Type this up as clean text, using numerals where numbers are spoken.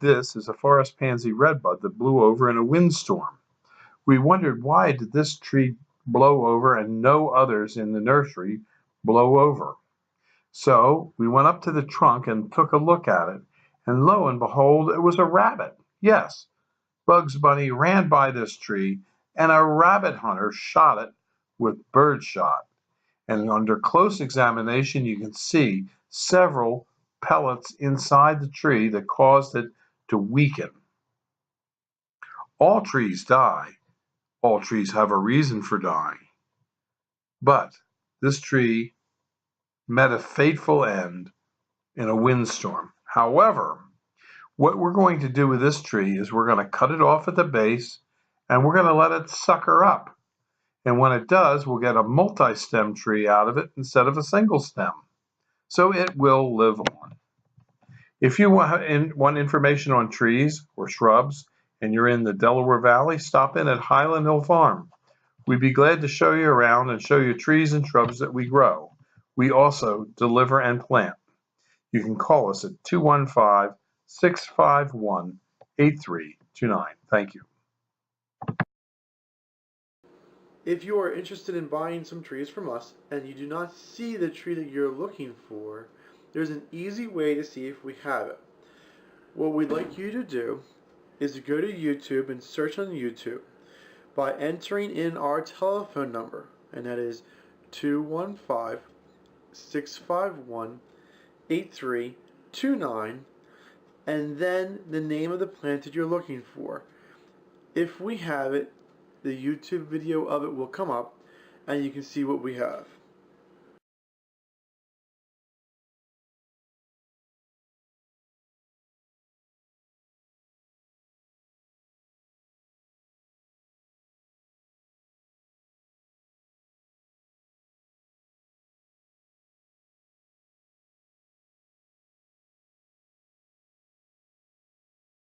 This is a forest pansy redbud that blew over in a windstorm. We wondered, why did this tree blow over and no others in the nursery blow over? So we went up to the trunk and took a look at it, and lo and behold, it was a rabbit. Yes, Bugs Bunny ran by this tree, and a rabbit hunter shot it with birdshot. And under close examination, you can see several pellets inside the tree that caused it to weaken. All trees die. All trees have a reason for dying. But this tree met a fateful end in a windstorm. However, what we're going to do with this tree is we're going to cut it off at the base and we're going to let it sucker up. And when it does, we'll get a multi-stem tree out of it instead of a single stem. So it will live on. If you want information on trees or shrubs and you're in the Delaware Valley, stop in at Highland Hill Farm. We'd be glad to show you around and show you trees and shrubs that we grow. We also deliver and plant. You can call us at 215-651-8329. Thank you. If you are interested in buying some trees from us and you do not see the tree that you're looking for, there's an easy way to see if we have it. What we'd like you to do is to go to YouTube and search on YouTube by entering in our telephone number, and that is 215-651-8329, and then the name of the plant that you're looking for. If we have it, the YouTube video of it will come up and you can see what we have.